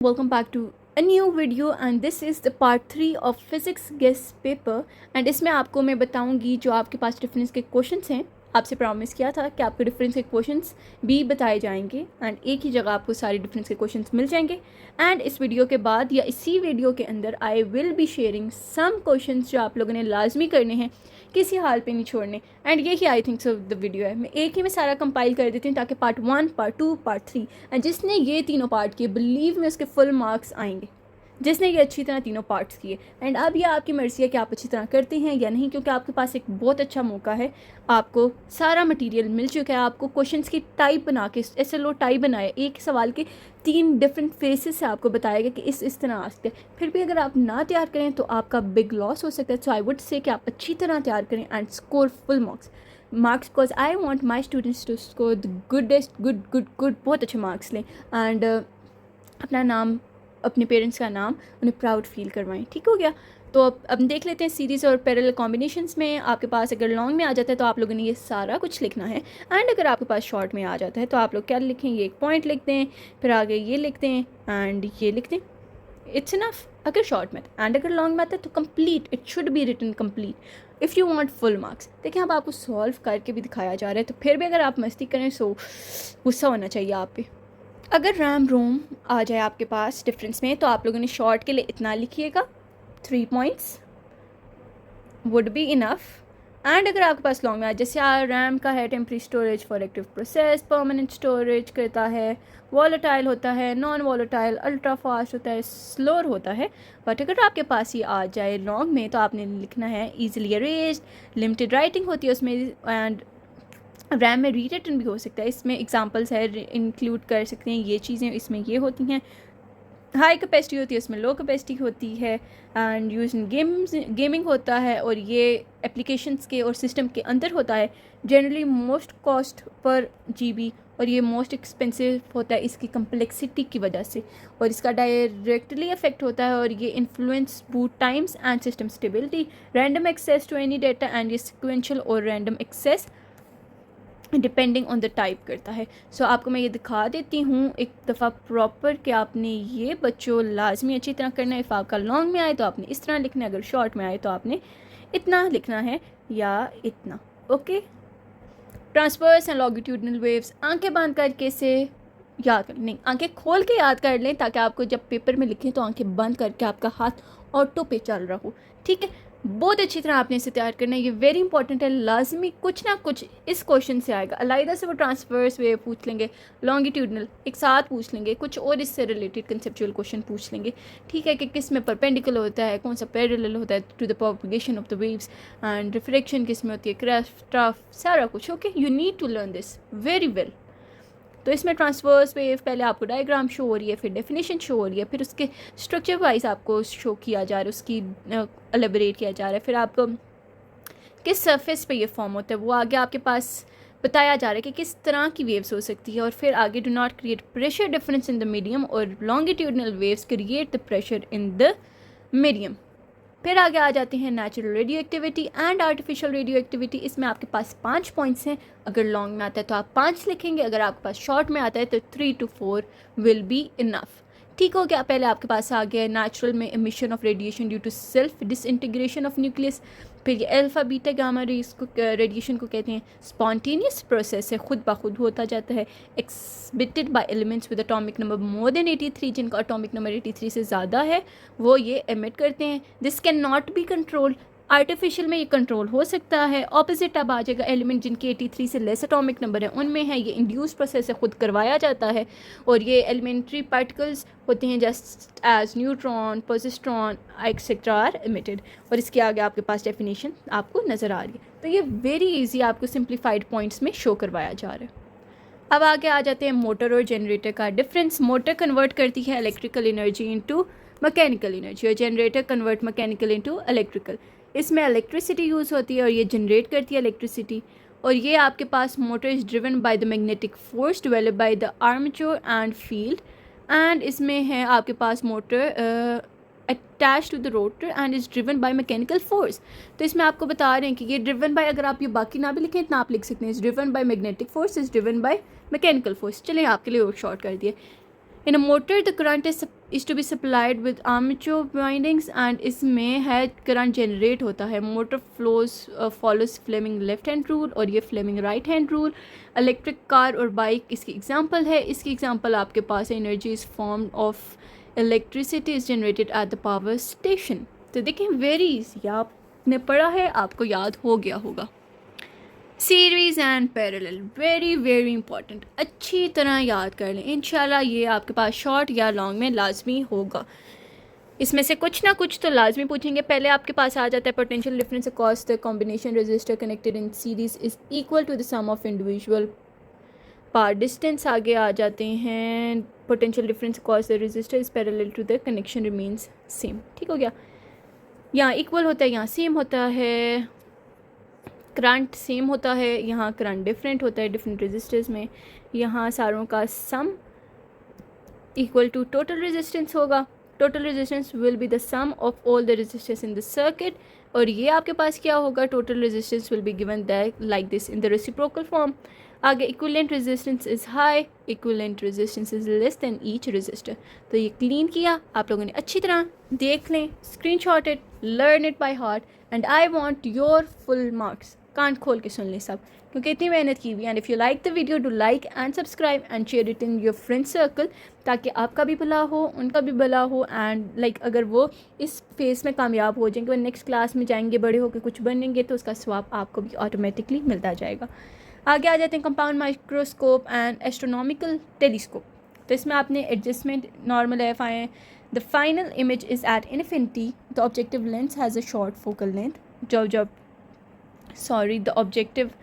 Welcome back to a new video and this is the part 3 of physics guess paper and इसमें आपको मैं बताऊंगी जो आपके पास डिफरेंस के क्वेश्चंस हैं। आपसे प्रॉमिस किया था कि आपको डिफरेंस के क्वेश्चंस भी बताए जाएंगे एंड एक ही जगह आपको सारे डिफरेंस के क्वेश्चंस मिल जाएंगे। एंड इस वीडियो के बाद या इसी वीडियो के अंदर I will be sharing some questions जो आप लोगों ने लाजमी करने हैं, किसी हाल पे नहीं छोड़ने। एंड यही I think so the video है, मैं एक ही में सारा कंपाइल कर देती हूँ ताकि पार्ट 1, पार्ट 2, पार्ट 3 एंड जिसने ये तीनों पार्ट किए बिलीव में उसके फुल मार्क्स आएंगे, जिसने ये अच्छी तरह तीनों पार्ट्स किए। एंड अब ये आपकी मर्ज़ी है कि आप अच्छी तरह करते हैं या नहीं, क्योंकि आपके पास एक बहुत अच्छा मौका है। आपको सारा मटेरियल मिल चुका है, आपको क्वेश्चंस की टाइप बना के ऐसे लो टाइप बनाए, एक सवाल के 3 डिफरेंट फेसेस से आपको बताएगा कि इस तरह आ सकते हैं। फिर भी अगर आप ना तैयार करें तो आपका बिग लॉस हो सकता है। सो आई वुड से कि आप अच्छी तरह तैयार करें and score full marks because I want my students to score the goodest good बहुत अच्छे मार्क्स लें एंड अपना नाम, अपने पेरेंट्स का नाम उन्हें प्राउड फील करवाएं। ठीक हो गया। तो अब देख लेते हैं सीरीज़ और पैरेलल कॉम्बिनेशंस में। आपके पास अगर लॉन्ग में आ जाता है तो आप लोगों ने ये सारा कुछ लिखना है एंड अगर आपके पास शॉर्ट में आ जाता है तो आप लोग क्या लिखें, ये एक पॉइंट लिख दें, फिर आगे ये लिख दें एंड ये लिख दें। इट्स इनफ अगर शॉर्ट में एंड अगर लॉन्ग में आता है तो complete, it should be written complete if you want full marks. देखिए अब आपको सॉल्व करके भी दिखाया जा रहा है, तो फिर भी अगर आप मस्ती करें सो गुस्सा होना चाहिए आप पे। अगर रैम रोम आ जाए आपके पास डिफरेंस में तो आप लोगों ने शॉर्ट के लिए इतना लिखिएगा, 3 points would be enough. And अगर आपके पास लॉन्ग में आ, जैसे रैम का है temporary storage for active process, permanent storage करता है, वॉलेटाइल होता है, नॉन वॉलेटाइल, अल्ट्रा फास्ट होता है, स्लोर होता है। बट अगर आपके पास ये आ जाए लॉन्ग में तो आपने लिखना है ईजिली अरेज्ड, लिमिटेड राइटिंग होती है उसमें एंड रैम में री रिटन भी हो सकता है। इसमें एग्जांपल्स है, इंक्लूड कर सकते हैं ये चीज़ें, इसमें ये होती हैं। हाई कैपेसिटी होती है, उसमें लो कैपेसिटी होती है एंड यूज इन गेमिंग होता है और ये एप्लीकेशंस के और सिस्टम के अंदर होता है। Generally most cost per GB और ये मोस्ट एक्सपेंसिव होता है इसकी कम्प्लेक्सिटी की वजह से और इसका डायरेक्टली इफेक्ट होता है और ये influence boot times and system stability, random access to any data and ये सिक्वेंशियल और random access depending on the type करता है। सो आपको मैं ये दिखा देती हूँ एक दफ़ा प्रॉपर कि आपने ये बच्चों लाजमी अच्छी तरह करना है। इफ़ आपका लॉन्ग में आए तो आपने इस तरह लिखना है, अगर शॉर्ट में आए तो आपने इतना लिखना है या इतना। Okay, transverse and longitudinal waves आंखें बंद करके से याद कर, नहीं आंखें खोल के याद कर लें ताकि आपको जब पेपर में लिखें तो आंखें बंद करके आपका हाथ ऑटो पे चल रहा हो। ठीक है, बहुत अच्छी तरह आपने इसे तैयार करना है, ये वेरी इंपॉर्टेंट है। लाजमी कुछ ना कुछ इस क्वेश्चन से आएगा। अलहदा से वो ट्रांसफर्स वेव पूछ लेंगे, लॉन्गिट्यूडनल एक साथ पूछ लेंगे, कुछ और इससे रिलेटेड कंसेप्चुअल क्वेश्चन पूछ लेंगे। ठीक है, कि किस में परपेंडिकुलर होता है, कौन सा पैरेलल होता है to the propagation of the waves and reflection किस में होती है, क्रैफ्ट, सारा कुछ। Okay, you need to learn this very well. तो इसमें ट्रांसवर्स वेव पहले आपको डायग्राम शो हो रही है, फिर डेफिनेशन शो हो रही है, फिर उसके स्ट्रक्चर वाइज आपको शो किया जा रहा है, उसकी एलेबरेट किया जा रहा है, फिर आपको किस सरफेस पे ये फॉर्म होता है वो आगे आपके पास बताया जा रहा है कि किस तरह की वेव्स हो सकती है। और फिर आगे do not create pressure difference in the medium और longitudinal waves create the pressure in the medium. फिर आगे आ जाते हैं natural radioactivity and artificial radioactivity. इसमें आपके पास 5 पॉइंट्स हैं। अगर लॉन्ग में आता है तो आप 5 लिखेंगे, अगर आपके पास शॉर्ट में आता है तो 3 to 4 विल बी इनफ। ठीक हो गया। पहले आपके पास आ गया नेचुरल में emission of radiation due to self disintegration of nucleus. फिर ये अल्फा बीटा गामा रेस को रेडिएशन को कहते हैं स्पॉन्टेनियस प्रोसेस है, खुद ब खुद होता जाता है। Exhibited by elements with atomic number more than 83, जिनका अटोमिक नंबर 83 से ज़्यादा है वो ये एमिट करते हैं। This can not be controlled. Artificial में ये कंट्रोल हो सकता है। ऑपोजिट अब आ जाएगा, एलिमेंट जिनके 83 से लेस एटॉमिक नंबर है उनमें है ये इंड्यूस प्रोसेस से खुद करवाया जाता है और ये एलिमेंट्री पार्टिकल्स होते हैं just as neutron, positron etcetera are emitted. और इसके आगे आपके पास डेफिनेशन आपको नज़र आ रही है। तो ये वेरी इजी आपको सिंप्लीफाइड पॉइंट्स में शो करवाया जा रहा है। अब आगे आ जाते हैं मोटर और जनरेटर का डिफरेंस। मोटर कन्वर्ट करती है electrical energy into mechanical energy और generator convert mechanical into electrical. इसमें इलेक्ट्रिसिटी यूज़ होती है और ये जनरेट करती है इलेक्ट्रिसिटी। और ये आपके पास motor is driven by the magnetic force develop by the armature and field. And इसमें है आपके पास motor attach to the rotor and is driven by mechanical force. तो इसमें आपको बता रहे हैं कि ये ड्रिवन बाय, अगर आप ये बाकी ना भी लिखें इतना आप लिख सकते हैं, is driven by magnetic force, is driven by mechanical force. चलिए आपके लिए और शॉर्ट कर दिए। In a motor the current is to be supplied with armature windings and इसमें है करंट जनरेट होता है. Motor follows Fleming left hand rule और ये Fleming right hand rule. Electric car और बाइक इसकी एग्जांपल है. इसकी एग्जांपल आपके पास है. Energy is form of electricity is generated at the power station. तो देखिए वेरी इजी, आपने पढ़ा है, आपको याद हो गया होगा. Series and parallel very very important, अच्छी तरह याद कर लें. इंशाल्लाह ये आपके पास शॉर्ट या लॉन्ग में लाजमी होगा. इसमें से कुछ ना कुछ तो लाजमी पूछेंगे. पहले आपके पास आ जाता है potential difference across the combination resistor connected in series is equal to the sum of individual part distance. आगे आ जाते हैं potential difference across the resistor is parallel to the connection remains same. ठीक हो गया. यहाँ इक्वल होता है, यहाँ सेम होता है. करंट सेम होता है, यहाँ करंट डिफरेंट होता है डिफरेंट रजिस्टर्स में. यहाँ सारों का sum equal to total resistance होगा. Total resistance will be the sum of all the resistance in the circuit. और ये आपके पास क्या होगा, total resistance will be given that like this in the reciprocal form. आगे equivalent resistance is high, equivalent resistance is less than each resistor. तो ये clean किया आप लोगों ने, अच्छी तरह देख लें, screenshot it, learn it by heart and I want your full marks. कान खोल के सुन लें सब, क्योंकि इतनी मेहनत की हुई. And if you like the video do like and subscribe and share it in your friend circle, ताकि आपका भी भला हो, उनका भी भला हो. एंड लाइक अगर वो इस फेज़ में कामयाब हो जाएंगे, वो नेक्स्ट क्लास में जाएंगे, बड़े होकर कुछ बनेंगे, तो उसका स्वाब आपको भी ऑटोमेटिकली मिलता जाएगा. आगे आ जाते हैं compound microscope and astronomical telescope. तो इसमें आपने एडजस्टमेंट नॉर्मल एफ आए. The final image is at infinity. The objective lens has a short focal length. The objective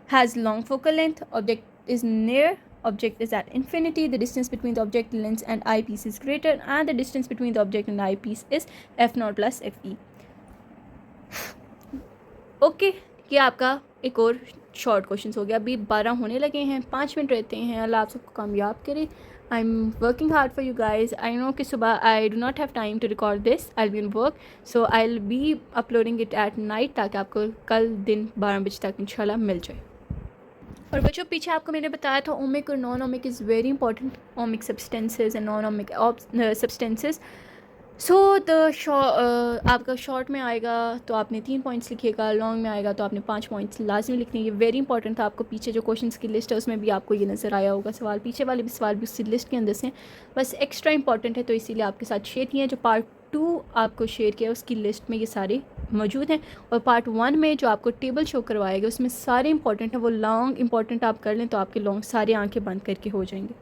has long focal length. Object is near. Object is at infinity. The distance between the object lens and eyepiece is greater, and the distance between the object and eyepiece is f0 plus fe. Okay, ये आपका एक और short question हो गया. अभी 12 होने लगे हैं, 5 मिनट रहते हैं. अल्लाह आप सबको कामयाब करे. I am working hard for you guys. I know कि सुबह I do not have time to record this. I will be in work, so I will be uploading it at night, ताकि आपको कल दिन 12 बजे तक इंशाल्लाह मिल जाए. और बच्चों, पीछे आपको मैंने बताया था ओमिक और non ohmic is very important. Ohmic substances and non ohmic substances. So आपका शॉर्ट में आएगा तो आपने 3 पॉइंट्स लिखिएगा. लॉन्ग में आएगा तो आपने 5 पॉइंट्स लाजमी लिखने. ये वेरी इंपॉर्टेंट था. आपको पीछे जो क्वेश्चंस की लिस्ट है उसमें भी आपको ये नज़र आया होगा सवाल. पीछे वाले भी सवाल भी उसी लिस्ट के अंदर से, बस एक्स्ट्रा इंपॉर्टेंट है, तो इसीलिए आपके साथ शेयर किए हैं. जो पार्ट 2 आपको शेयर किया उसकी लिस्ट में ये सारे मौजूद हैं. और पार्ट 1 में जो आपको टेबल शो करवाएगा उसमें सारे इंपॉर्टेंट हैं. वो लॉन्ग इंपॉर्टेंट आप कर लें तो आपके लॉन्ग सारे आंखें बंद करके हो जाएंगे.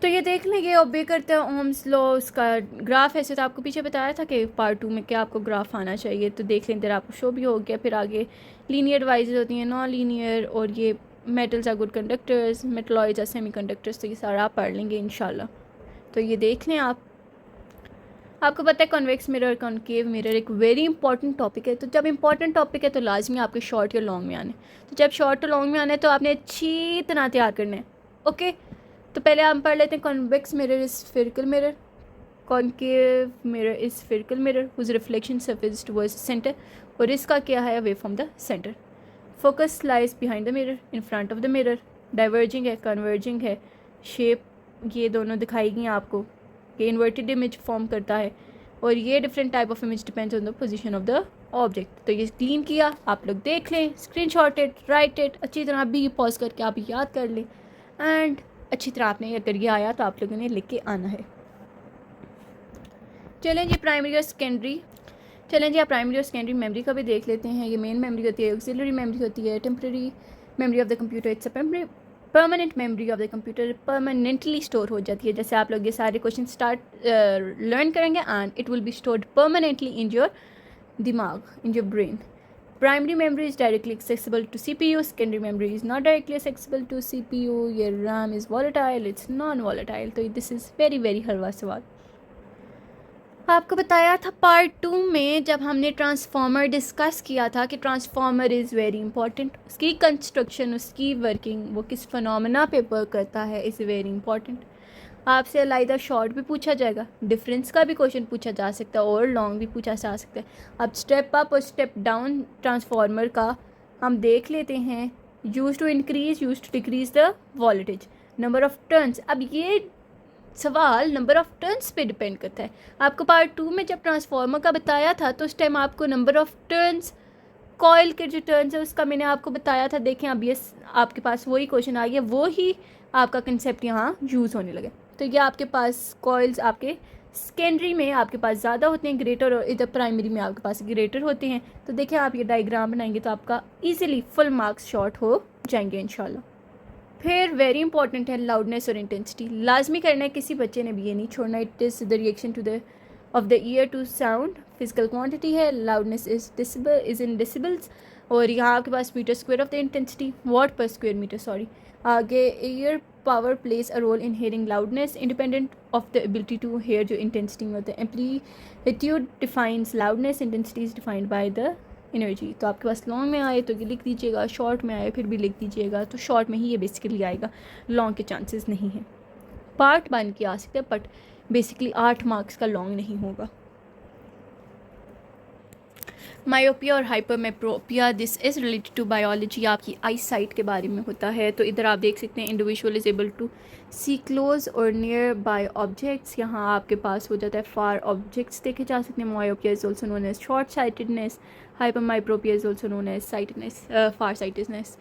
तो ये देख लेंगे. ओबे करते हैं ओम्स लॉ. उसका ग्राफ ऐसे तो आपको पीछे बताया था कि पार्ट 2 में क्या आपको ग्राफ आना चाहिए, तो देख लें. इधर आपको शो भी हो गया. फिर आगे लीनियर डिवाइसेस होती हैं, नॉन लीनियर, और ये metals are good conductors, metalloids are semi conductors. तो ये सारा आप पढ़ लेंगे इंशाल्लाह. तो ये देख लें आप. आपको पता है कॉन्वेक्स मिरर, कॉन्केव मिरर एक वेरी इंपॉर्टेंट टॉपिक है. तो जब इंपॉर्टेंट टॉपिक है तो लाजमी आपके शॉर्ट या लॉन्ग में आने. तो जब शॉर्ट और लॉन्ग में आना है तो आपने अच्छी तरह तैयार करना है. ओके, तो पहले हम पढ़ लेते हैं. Convex mirror is spherical mirror. Concave mirror is spherical mirror whose reflection surface towards centre. और इसका क्या है, away from the centre. Focus lies behind the mirror, in front of the mirror. Diverging है, कन्वर्जिंग है. Shape ये दोनों दिखाई गई आपको. ये इन्वर्टेड इमेज फॉर्म करता है. और ये different type of image depends on the position of the object. तो ये क्लीन किया, आप लोग देख लें, स्क्रीनशॉट इट, राइट इट, अच्छी तरह भी पॉज करके आप याद कर लें. एंड अच्छी तरह आपने अगर ये आया तो आप लोगों ने लिख के आना है. चलें जी, प्राइमरी और सेकेंडरी. चलें जी, आप प्राइमरी और सेकेंडरी मेमोरी का भी देख लेते हैं. ये मेन मेमोरी होती है, ऑक्सिलरी मेमोरी होती है, temporary memory of the computer. It's a permanent memory of the computer. Permanently store हो जाती है. जैसे आप लोग ये सारे क्वेश्चन स्टार्ट लर्न करेंगे and it will be stored permanently in your दिमाग, in your brain. Primary memory is directly accessible to CPU. Secondary memory is not directly accessible to CPU. Your RAM is volatile, it's non-volatile. तो this is very very हलवा सवाल. आपको बताया था part 2 में जब हमने transformer discuss किया था कि ट्रांसफार्मर इज़ वेरी इंपॉर्टेंट. उसकी कंस्ट्रक्शन, उसकी वर्किंग, वो किस फिनोमेना पे वर्क करता है, इज़ वेरी इंपॉर्टेंट. आपसे अलहदा शॉर्ट भी पूछा जाएगा, डिफरेंस का भी क्वेश्चन पूछा जा सकता है, और लॉन्ग भी पूछा जा सकता है. अब स्टेप अप और स्टेप डाउन ट्रांसफार्मर का हम देख लेते हैं. Use to increase, use to decrease the voltage. Number of turns. अब ये सवाल नंबर ऑफ़ टर्न्स पे डिपेंड करता है। आपको पार्ट 2 में जब ट्रांसफार्मर का बताया था तो उस टाइम आपको नंबर ऑफ़ टर्न्स, कॉयल के जो टर्न्स है उसका मैंने आपको बताया था। देखें अब ये आपके पास वही क्वेश्चन आ गया, वो ही आपका कंसेप्ट यहाँ यूज़ होने लगे। तो ये आपके पास कॉइल्स आपके सेकेंडरी में आपके पास ज़्यादा होते हैं ग्रेटर, और इधर प्राइमरी में आपके पास ग्रेटर होते हैं। तो देखिए आप ये डायग्राम बनाएंगे तो आपका ईजिली फुल मार्क्स शॉर्ट हो जाएंगे इंशाल्लाह। फिर वेरी इंपॉर्टेंट है लाउडनेस और इंटेंसिटी। लाजमी करना है, किसी बच्चे ने भी ये नहीं छोड़ना। It is the reaction to the of the ear to sound. Physical quantity है, लाउडनेस इज़ इन डेसिबल्स, और यहाँ आपके पास meter square of the intensity, watt per square meter sorry. आगे ear power place a role in hearing loudness independent of the ability to hear, जो intensity में होता है। Amplitude defines loudness, intensity is defined by the energy. तो आपके पास long में आए तो ये लिख दीजिएगा, शॉर्ट में आए फिर भी लिख दीजिएगा। तो शॉर्ट में ही ये बेसिकली आएगा, लॉन्ग के चांसेस नहीं हैं। पार्ट 1 की आ सकते हैं बट बेसिकली 8 मार्क्स का लॉन्ग नहीं होगा। मायोपिया और hypermetropia, this is related to biology, आपकी आई साइट के बारे में होता है। तो इधर आप देख सकते हैं individual is able to see close और नियर बाय ऑब्जेक्ट्स। यहाँ आपके पास हो जाता है फार ऑब्जेक्ट्स देखे जा सकते हैं। Myopia is also known as short sightedness, hypermetropia is also known as sightedness, far sightedness.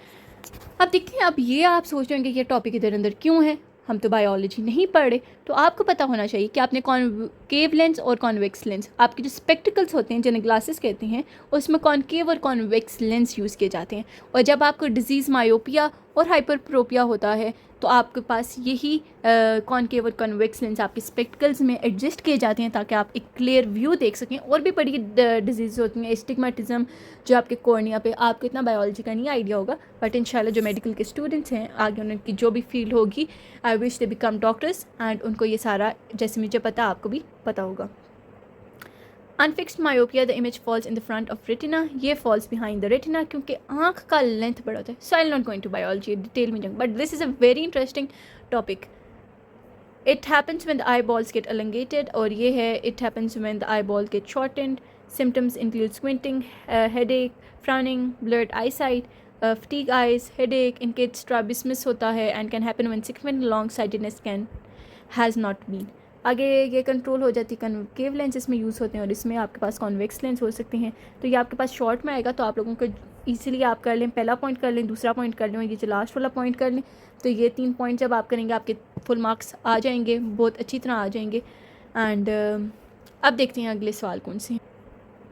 अब देखते हैं, अब ये आप सोच रहे हैं कि ये टॉपिक इधर अंदर क्यों है, हम तो बायोलॉजी नहीं पढ़े। तो आपको पता होना चाहिए कि आपने कॉनकेव लेंस और कॉन्वेक्स लेंस, आपके जो स्पेक्टिकल्स होते हैं जिन्हें ग्लासेस कहते हैं, उसमें कॉनकेव और कॉन्वेक्स लेंस यूज़ किए जाते हैं। और जब आपको डिजीज़ मायोपिया और हाइपरप्रोपिया होता है तो आपके पास यही कॉनकेव और कॉन्वेक्स लेंस आपके स्पेक्टिकल्स में एडजस्ट किए जाते हैं ताकि आप एक क्लियर व्यू देख सकें। और भी बड़ी डिजीज़ होती हैं, एस्टिग्मेटिज्म जो आपके कॉर्निया पे, आपको इतना बायोलॉजी का नहीं आइडिया होगा बट इंशाल्लाह जो मेडिकल के स्टूडेंट्स हैं आगे उनकी जो भी फील्ड होगी, I wish they become doctors and उनको ये सारा जैसे मुझे पता आपको भी पता होगा। Unfixed myopia, the image falls in the front of retina, ये फॉल्स बिहाइंड द रेटिना क्योंकि आँख का लेंथ बड़ा होता है। So I am not going to biology detail में जाऊँगा but this is a very interesting topic. It happens when the eyeballs get elongated, और ये है it happens when the eyeball get shortened. Symptoms include squinting, headache, frowning, blurred eye site, fatigue eyes, headache. In kids strabismus होता है and can happen when sequent long sightedness can has not been. आगे ये control हो जाती है, कन्वेव lens इसमें use होते हैं और इसमें आपके पास कॉन्वेक्स लेंस हो सकते हैं। तो ये आपके पास शॉर्ट में आएगा तो आप लोगों को इजीली आप कर लें, पहला पॉइंट कर लें, दूसरा पॉइंट कर लें और ये जो लास्ट वाला पॉइंट कर लें। तो ये 3 पॉइंट जब आप करेंगे आपके फुल मार्क्स आ जाएंगे, बहुत अच्छी तरह आ जाएंगे। एंड अब देखते हैं अगले सवाल कौन से हैं।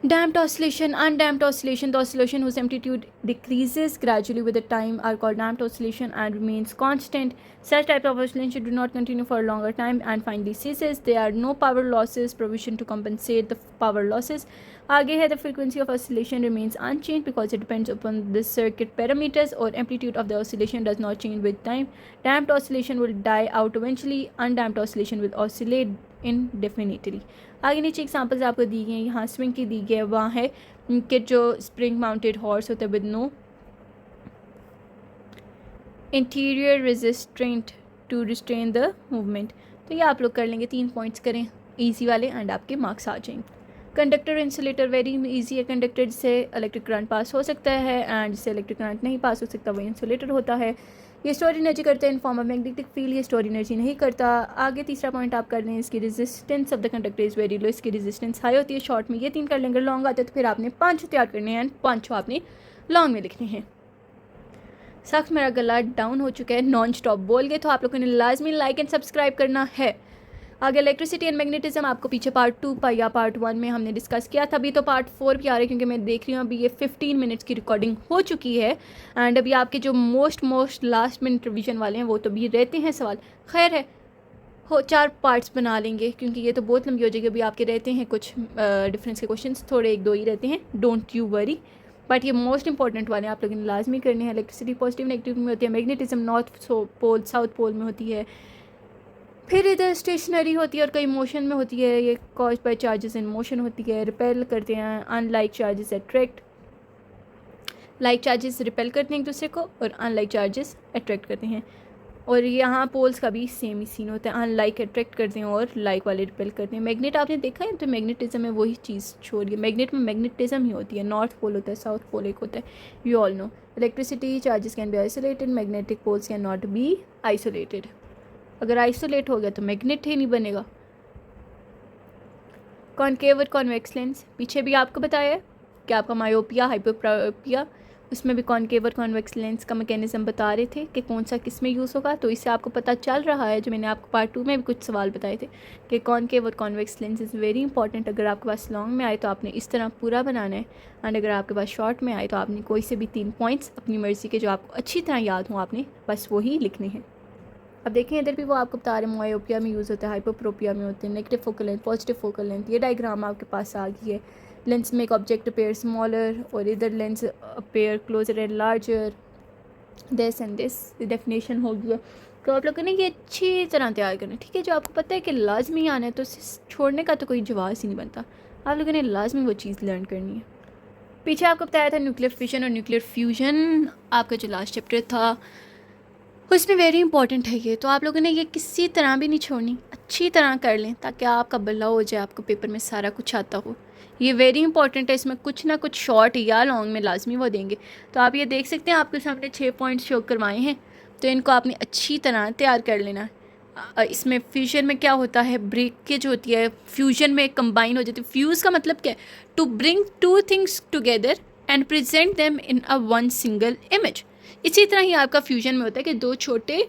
Damped oscillation, undamped oscillation, the oscillation whose amplitude decreases gradually with the time are called damped oscillation and remains constant. Such type of oscillation do not continue for a longer time and finally ceases. There are no power losses provision to compensate the power losses. आगे है, the frequency of oscillation remains unchanged because it depends upon the circuit parameters or amplitude of the oscillation does not change with time. Damped oscillation will die out eventually. Undamped oscillation will oscillate indefinitely. आगे नीचे examples आपको दी गई हैं, यहाँ swing की दी गई है, वहाँ है कि जो स्प्रिंग माउंटेड हॉर्स होता है with no interior resistant to restrain the movement. तो ये आप लोग कर लेंगे, 3 पॉइंट्स करें इजी वाले एंड आपके मार्क्स आ जाएंगे। कंडक्टर इंसुलेटर वेरी इजी है। कंडक्टर जिससे इलेक्ट्रिक करंट पास हो सकता है एंड जिससे इलेक्ट्रिक करंट नहीं पास हो सकता वही इंसुलेटर होता है। ये स्टोर एनर्जी करता है in form of magnetic field, ये स्टोर एनर्जी नहीं करता। आगे तीसरा पॉइंट आप कर लें, इसकी resistance of the conductor is very low, इसकी रेजिस्टेंस हाई होती है। शॉर्ट में ये 3 कर लेंगे, लॉन्ग आते तो फिर आपने 5 तैयार करने हैं एंड 5 आपने लॉन्ग में लिखने हैं। सख्त मेरा गला डाउन हो चुका है, नॉन स्टॉप बोल गए, तो आप लोगों ने लाजमी लाइक एंड सब्सक्राइब करना है। आगे इलेक्ट्रिसिटी एंड मैग्नेटिज्म आपको पीछे पार्ट 2 या पार्ट 1 में हमने डिस्कस किया था। अभी तो पार्ट 4 भी आ रहा है क्योंकि मैं देख रही हूँ अभी ये 15 मिनट्स की रिकॉर्डिंग हो चुकी है एंड अभी आपके जो मोस्ट लास्ट मिनट रिवीजन वाले हैं वो तो भी रहते हैं सवाल। खैर है, हो 4 पार्ट्स बना लेंगे क्योंकि ये तो बहुत लंबी हो जाएगी। अभी आपके रहते हैं कुछ डिफरेंस के क्वेश्चन, थोड़े 1-2 ही रहते हैं, डोंट यू वरी। बट ये मोस्ट इंपॉर्टेंट वाले आप लोगों ने लाजमी करने हैं। इलेक्ट्रिसिटी पॉजिटिव नेगेटिव में होती है, magnetism north pole south pole में होती है, फिर इधर स्टेशनरी होती है और कई मोशन में होती है। ये cause by charges in motion होती है, रिपेल करते हैं, unlike charges attract, like charges repel करते हैं एक दूसरे को और अनलाइक चार्जेस अट्रैक्ट करते हैं। और यहाँ पोल्स का भी सेम ही सीन होता है, अनलाइक अट्रैक्ट करते हैं और लाइक वाले रिपेल करते हैं। मैग्नेट आपने देखा है, तो मैग्नेटिज्म में वही चीज़ छोड़ गई, मैग्नेट में मैग्नेटिज्म ही होती है, नॉर्थ पोल होता है, साउथ पोल एक होता है, you all know. Electricity charges can be isolated, magnetic poles can not be isolated. अगर आइसोलेट हो गया तो मैग्नेट ही नहीं बनेगा। कॉनकेव और कॉन्वेक्स लेंस, पीछे भी आपको बताया है कि आपका मायोपिया, हाइपोप्रोपिया, उसमें भी कॉनकेव और कॉन्वेक्स लेंस का मैकेनिज्म बता रहे थे कि कौन सा किस में यूज़ होगा। तो इससे आपको पता चल रहा है, जो मैंने आपको पार्ट 2 में भी कुछ सवाल बताए थे, कि कॉनकेव और convex lens is very important. अगर आपके पास लॉन्ग में आए तो आपने इस तरह पूरा बनाना है, एंड अगर आपके पास शॉर्ट में आए तो आपने कोई से भी 3 पॉइंट्स अपनी मर्ज़ी के जो आपको अच्छी तरह याद हों, आपने बस वही लिखने हैं। अब देखें इधर भी वो आपको बता रहे हैं, मायोपिया में यूज़ होता है, हाइपोप्रोपिया में होते हैं, negative focal length, positive focal length. ये डायग्राम आपके पास आ गई है। लेंस में एक ऑब्जेक्ट अपेयर स्मॉलर, और इधर lens appear closer and larger, this and this definition हो गया। तो आप लोगों ने ये अच्छी तरह तैयार करना है, ठीक है। जो आपको पता है कि लाजमी आना है, तो छोड़ने का तो कोई जवाब ही नहीं बनता, आप लोगों ने लाजमी वो चीज़ लर्न करनी है। पीछे आपको बताया था न्यूक्लियर फिशन और न्यूक्लियर फ्यूजन, आपका जो लास्ट चैप्टर था उसमें वेरी इंपॉर्टेंट है ये। तो आप लोगों ने ये किसी तरह भी नहीं छोड़नी, अच्छी तरह कर लें ताकि आपका भला हो जाए, आपको पेपर में सारा कुछ आता हो। ये वेरी इंपॉर्टेंट है, इसमें कुछ ना कुछ शॉर्ट या लॉन्ग में लाजमी वो देंगे। तो आप ये देख सकते हैं, आपके सामने 6 पॉइंट्स शो करवाए हैं, तो इनको आपने अच्छी तरह तैयार कर लेना। इसमें फ्यूजन में क्या होता है, ब्रेकेज होती है, फ्यूजन में कंबाइन हो जाती है। फ्यूज़ का मतलब क्या है, to bring 2 things together and present them in a one single image. इसी तरह ही आपका फ्यूजन में होता है कि 2 छोटे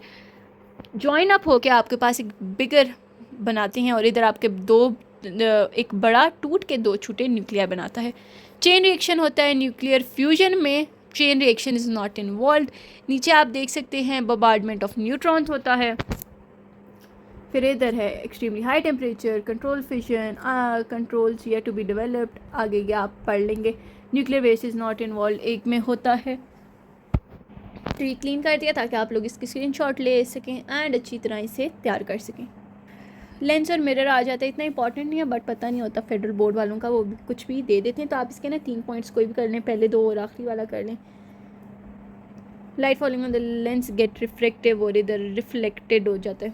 जॉइन अप होकर आपके पास एक बिगर बनाते हैं, और इधर आपके एक बड़ा टूट के 2 छोटे न्यूक्लियर बनाता है। चेन रिएक्शन होता है न्यूक्लियर फ्यूजन में, chain reaction is not involve. नीचे आप देख सकते हैं बॉम्बार्डमेंट ऑफ न्यूट्रॉन्स होता है। फिर इधर है extremely high temperature, control fission, controls yet to be developed, आगे ये आप पढ़ लेंगे। Nuclear waste is not involve एक में होता है। तो ये क्लीन कर दिया ताकि आप लोग इसकी स्क्रीनशॉट ले सकें एंड अच्छी तरह इसे तैयार कर सकें। लेंस और मिरर आ जाता है, इतना इंपॉर्टेंट नहीं है, बट पता नहीं होता फेडरल बोर्ड वालों का, वो भी कुछ भी दे देते हैं। तो आप इसके ना 3 पॉइंट्स कोई भी कर लें, पहले 2 और आखिरी वाला कर लें। Light falling on the lens get refractive, और इधर रिफ्लेक्टेड हो जाता है।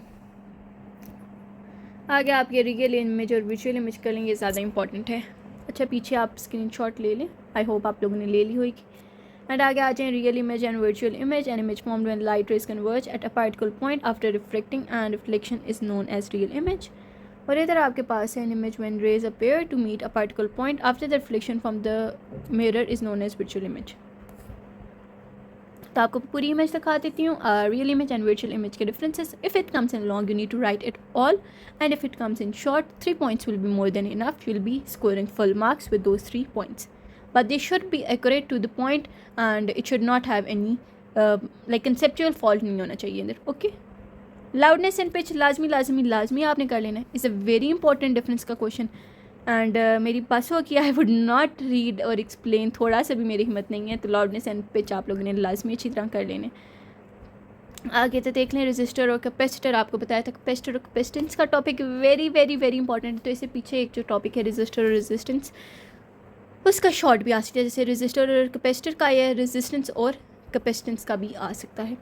आगे आप ये रियल इमेज और विजुअल इमेज कर लेंगे, ज़्यादा इंपॉर्टेंट है। अच्छा, पीछे आप स्क्रीनशॉट ले लें, आई होप आप लोगों ने ले ली होगी। एंड आगे आ जाए real image and virtual image. An image formed when light rays converge at a particular point after reflecting and reflection is known as real image. और इधर आपके पास है an image when rays appear to meet a particular point after the reflection from the mirror is known as virtual image. तो आपको पूरी image दिखा देती हूँ, real image and virtual image के differences. If it comes in long you need to write it all, and if it comes in short 3 points will be more than enough. You will be scoring full marks with those 3 points, but they should be accurate to the point and it should not have any like conceptual fault नहीं होना चाहिए अंदर। Okay, loudness and pitch लाजमी आपने कर लेना है, is a very important difference का क्वेश्चन। एंड मेरी बस हो कि आई वुड नॉट रीड और एक्सप्लेन, थोड़ा सा भी मेरी हिम्मत नहीं है। तो लाउडनेस एंड पिच आप लोगों ने लाजमी अच्छी तरह कर लेने। आगे तो देख लें रजिस्टर और कैपेसिटर, आपको बताया था कैपेसिटर और कैपेसिटेंस का topic very very very important है। तो इससे पीछे एक जो टॉपिक है रजिस्टर और रेजिस्टेंस, उसका शॉर्ट भी आ सकता है, जैसे रजिस्टर और कैपेसिटर का या रेजिस्टेंस और कैपेसिटेंस का भी आ सकता है।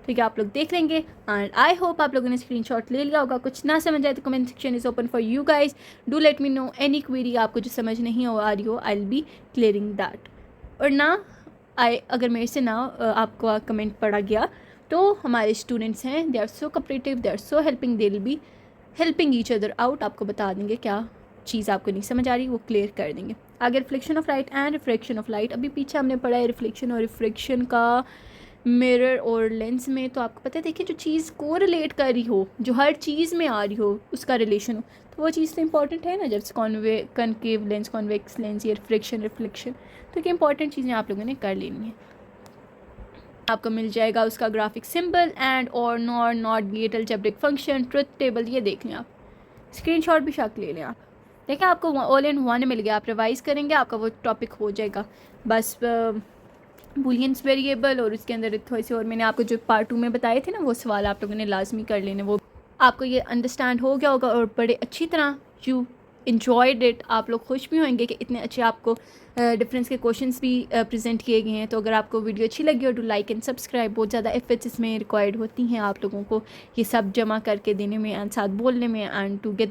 ठीक है, आप लोग देख लेंगे एंड आई होप आप लोगों ने स्क्रीनशॉट ले लिया होगा। कुछ ना समझ आए तो comment section is open for you guys, do let me know any query आपको जो समझ नहीं हो आ रही हो, आई विल बी क्लियरिंग दैट। और ना अगर मेरे से ना आपको कमेंट पढ़ा गया तो हमारे स्टूडेंट्स हैं, they are so cooperative, they are so helping, they will be helping each other out. आपको बता देंगे क्या चीज़ आपको नहीं समझ आ रही, वो क्लियर कर देंगे। आगे reflection of light and refraction of light, अभी पीछे हमने पढ़ा है रिफ्लेक्शन और रिफ्रैक्शन का मिरर और लेंस में। तो आपको पता है, देखिए जो चीज़ को रिलेट कर रही हो, जो हर चीज़ में आ रही हो, उसका रिलेशन हो, तो वो चीज़ तो इंपॉर्टेंट है ना। जैसे कनकेव लेंस, कॉन्वेक्स लेंस, या रिफ्लेक्शन रिफ्लेक्शन, तो ये इंपॉर्टेंट चीज़ें आप लोगों ने कर लेनी है। आपको मिल जाएगा उसका ग्राफिक सिंबल एंड और not gate algebraic function, truth table, ये देख लें आप, स्क्रीनशॉट भी शक ले लें आप। देखें आपको ऑल इन वन मिल गया, आप रिवाइज़ करेंगे आपका वो टॉपिक हो जाएगा। बस बूलियंस वेरिएबल और उसके अंदर थोड़ी सी और मैंने आपको जो पार्ट 2 में बताए थे ना, वो सवाल आप लोगों ने लाजमी कर लेने, वो आपको ये अंडरस्टैंड हो गया होगा और बड़े अच्छी तरह यू इन्जॉयड इट, आप लोग खुश भी होंगे कि इतने अच्छे आपको डिफरेंस के क्वेश्चंस भी प्रेजेंट किए गए हैं। तो अगर आपको वीडियो अच्छी लगी हो, डू लाइक एंड सब्सक्राइब। बहुत ज़्यादा एफर्ट्स इसमें रिक्वायर्ड होती हैं आप लोगों को ये सब जमा करके देने में एंड साथ बोलने में एंड टू गेट